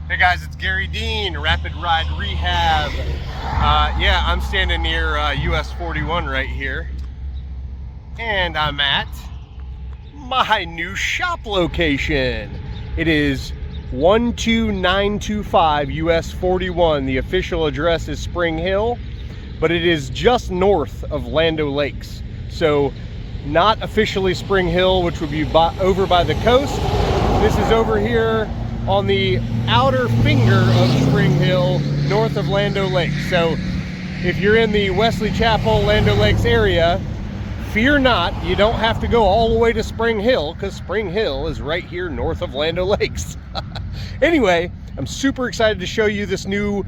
Hey guys, it's Garry Dean, Rapid Ride Rehab. Yeah, I'm standing near US 41 right here. And I'm at my new shop location. It is 12925 US 41. The official address is Spring Hill, but it is just north of Land O'Lakes. So not officially Spring Hill, which would be over by the coast. This is over here on the outer finger of Spring Hill, north of Land O'Lakes. So if you're in the Wesley Chapel, Land O'Lakes area, fear not, you don't have to go all the way to Spring Hill, because Spring Hill is right here north of Land O'Lakes. Anyway, I'm super excited to show you this new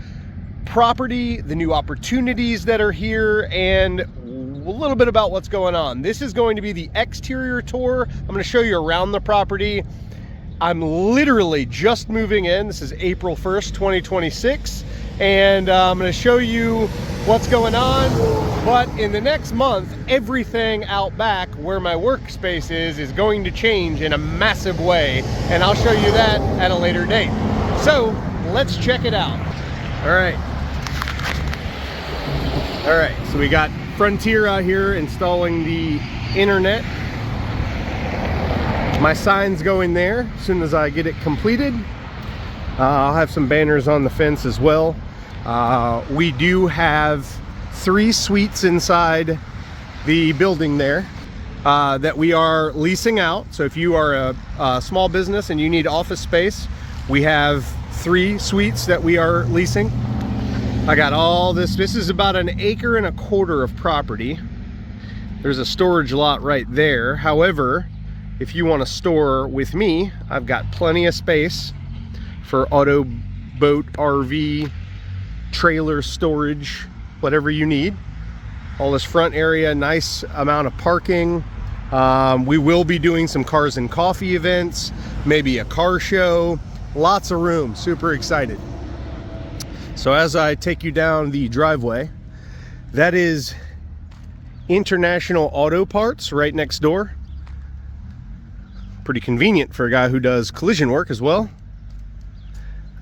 property, the new opportunities that are here, and a little bit about what's going on. This is going to be the exterior tour. I'm going to show you around the property. I'm literally just moving in. This is April 1st, 2026. And I'm going to show you what's going on. But in the next month, everything out back where my workspace is going to change in a massive way. And I'll show you that at a later date. So let's check it out. All right. So we got Frontier out here installing the internet. My sign's going there as soon as I get it completed. I'll have some banners on the fence as well. We do have 3 suites inside the building there that we are leasing out. So if you are a small business and you need office space, we have 3 suites that we are leasing. I got all this. This is about 1.25 acres of property. There's a storage lot right there. However, if you want to store with me, I've got plenty of space for auto, boat, RV, trailer storage, whatever you need. All this front area, nice amount of parking. We will be doing some cars and coffee events, maybe a car show, lots of room, super excited. So as I take you down the driveway, that is International Auto Parts right next door. Pretty convenient for a guy who does collision work as well.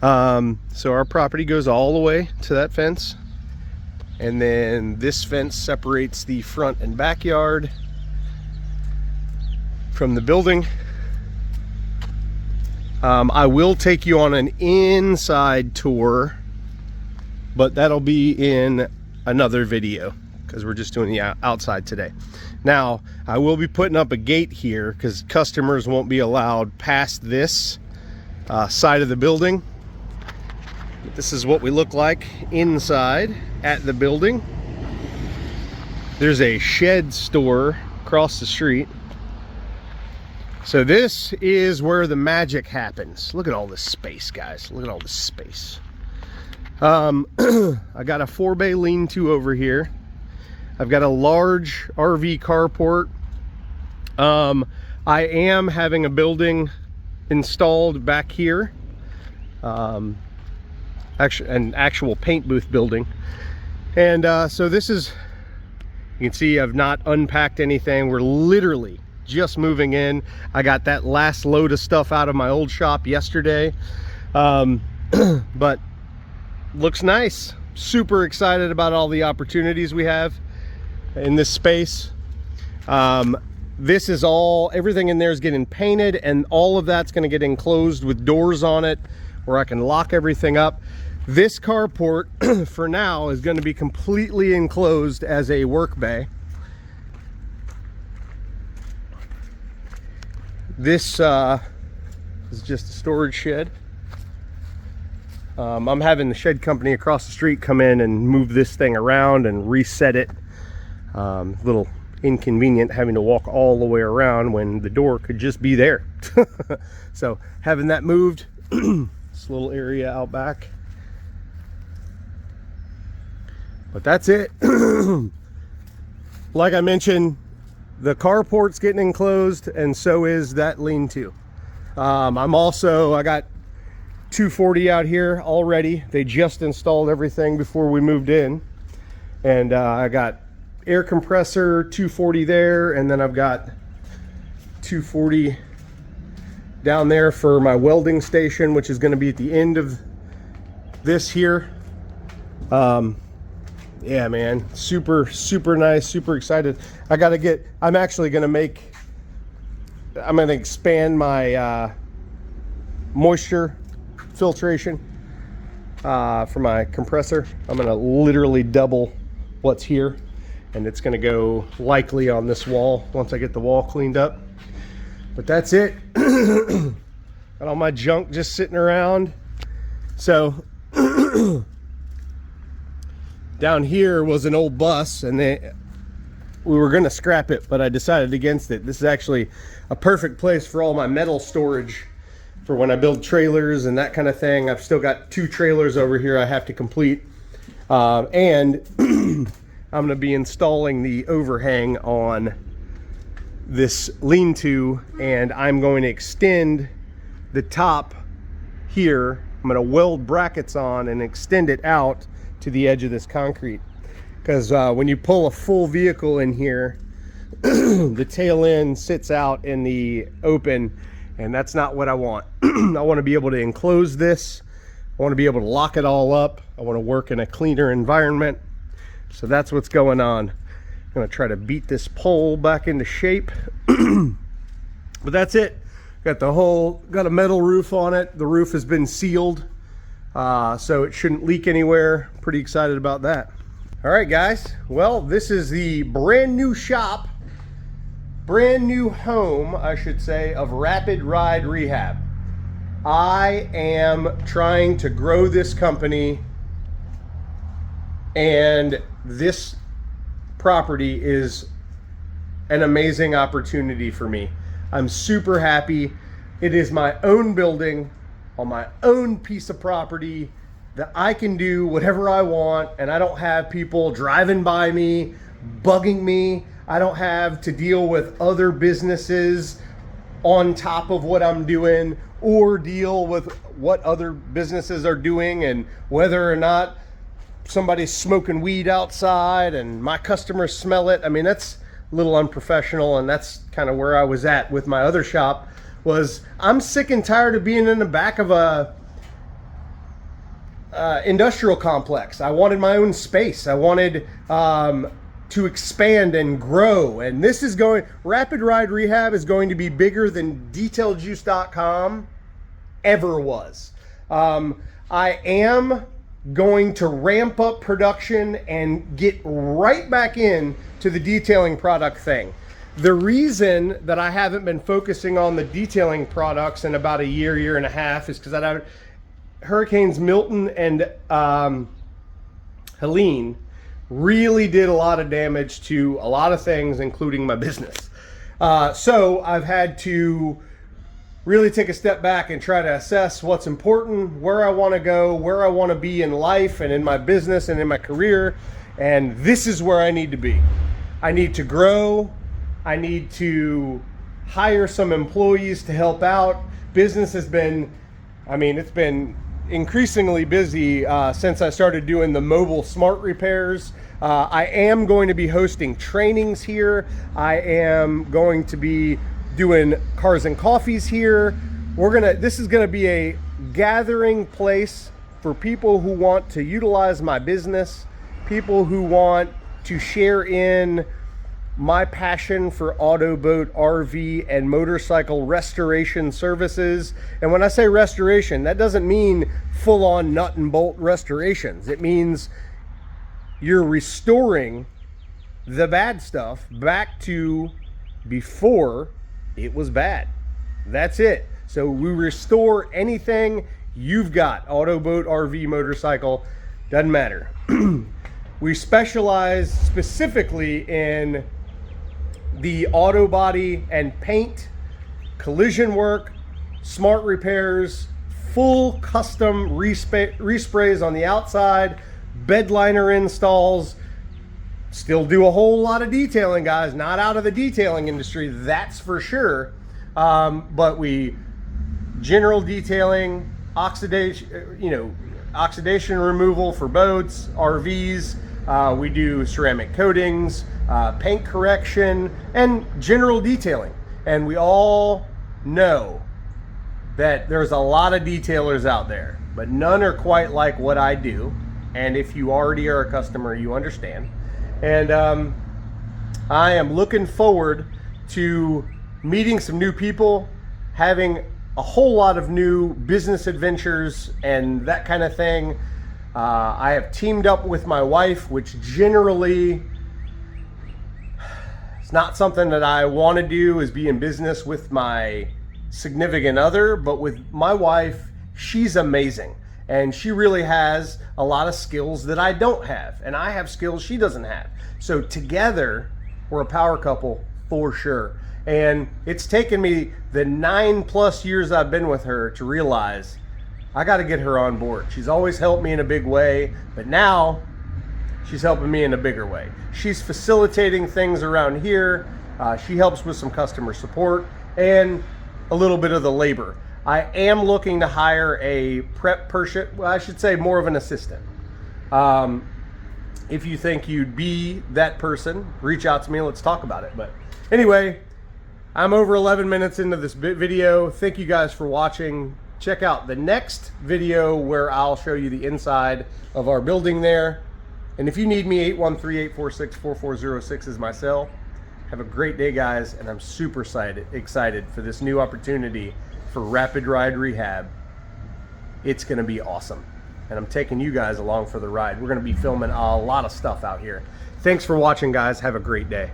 So our property goes all the way to that fence, and then this fence separates the front and backyard from the building. I will take you on an inside tour, but that'll be in another video because we're just doing the outside today. Now, I will be putting up a gate here because customers won't be allowed past this side of the building. But this is what we look like inside at the building. There's a shed store across the street. So this is where the magic happens. Look at all this space, guys. Look at all this space. I got a 4-bay lean-to over here. I've got a large RV carport. I am having a building installed back here. Actually, an actual paint booth building. And so this is, you can see I've not unpacked anything. We're literally just moving in. I got that last load of stuff out of my old shop yesterday. But looks nice. Super excited about all the opportunities we have in this space. This is all, everything in there is getting painted, and all of that's going to get enclosed with doors on it where I can lock everything up. This carport for now is going to be completely enclosed as a work bay. This is just a storage shed. I'm having the shed company across the street come in and move this thing around and reset it. A little inconvenient having to walk all the way around when the door could just be there. So having that moved, this little area out back. But that's it. Like I mentioned, the carport's getting enclosed, and so is that lean-to. I got 240 out here already. They just installed everything before we moved in. And I got air compressor, 240 there, and then I've got 240 down there for my welding station, which is going to be at the end of this here. Yeah, man, super nice, super excited. I'm actually going to expand my moisture filtration for my compressor. I'm going to literally double what's here, and it's going to go likely on this wall once I get the wall cleaned up. But that's it. Got all my junk just sitting around. So down here was an old bus, and we were going to scrap it, but I decided against it. This is actually a perfect place for all my metal storage for when I build trailers and that kind of thing. I've still got 2 trailers over here I have to complete. And I'm going to be installing the overhang on this lean-to, and I'm going to extend the top here. I'm going to weld brackets on and extend it out to the edge of this concrete, because when you pull a full vehicle in here, the tail end sits out in the open, and that's not what I want. I want to be able to enclose this. I want to be able to lock it all up. I want to work in a cleaner environment. So that's what's going on. I'm going to try to beat this pole back into shape. But that's it. Got a metal roof on it. The roof has been sealed, so it shouldn't leak anywhere. Pretty excited about that. All right, guys. Well, this is the brand new shop, brand new home, I should say, of Rapid Ride Rehab. I am trying to grow this company, and this property is an amazing opportunity for me. I'm super happy. It is my own building on my own piece of property that I can do whatever I want, and I don't have people driving by me, bugging me. I don't have to deal with other businesses on top of what I'm doing, or deal with what other businesses are doing and whether or not somebody's smoking weed outside and my customers smell it. I mean, that's a little unprofessional, and that's kind of where I was at with my other shop. Was I'm sick and tired of being in the back of a industrial complex. I wanted my own space. I wanted to expand and grow, and this is Rapid Ride Rehab is going to be bigger than DetailJuice.com ever was. I am going to ramp up production and get right back in to the detailing product thing. The reason that I haven't been focusing on the detailing products in about a year and a half is because Hurricanes Milton and Helene really did a lot of damage to a lot of things, including my business. So I've had to really take a step back and try to assess what's important, where I want to go, where I want to be in life and in my business and in my career. And this is where I need to be. I need to grow. I need to hire some employees to help out. Business has been, it's been increasingly busy since I started doing the mobile smart repairs. I am going to be hosting trainings here. I am going to be doing cars and coffees here. This is gonna be a gathering place for people who want to utilize my business, people who want to share in my passion for auto, boat, RV, and motorcycle restoration services. And when I say restoration, that doesn't mean full-on nut and bolt restorations. It means you're restoring the bad stuff back to before it was bad. That's it. So we restore anything you've got, auto, boat, RV, motorcycle, doesn't matter. We specialize specifically in the auto body and paint, collision work, smart repairs, full custom resprays on the outside, bed liner installs. Still do a whole lot of detailing, guys. Not out of the detailing industry, that's for sure. But we general detailing, oxidation removal for boats, RVs. We do ceramic coatings, paint correction, and general detailing. And we all know that there's a lot of detailers out there, but none are quite like what I do. And if you already are a customer, you understand. And I am looking forward to meeting some new people, having a whole lot of new business adventures and that kind of thing. I have teamed up with my wife, which generally it's not something that I want to do, is be in business with my significant other, but with my wife, she's amazing. And she really has a lot of skills that I don't have, and I have skills she doesn't have. So together, we're a power couple for sure. And it's taken me the 9+ years I've been with her to realize I got to get her on board. She's always helped me in a big way, but now she's helping me in a bigger way. She's facilitating things around here. She helps with some customer support and a little bit of the labor. I am looking to hire a prep person. Well, I should say more of an assistant. If you think you'd be that person, reach out to me. Let's talk about it. But anyway, I'm over 11 minutes into this video. Thank you guys for watching. Check out the next video where I'll show you the inside of our building there. And if you need me, 813-846-4406 is my cell. Have a great day, guys, and I'm super excited for this new opportunity for Rapid Ride Rehab. It's going to be awesome, and I'm taking you guys along for the ride. We're going to be filming a lot of stuff out here. Thanks for watching, guys. Have a great day.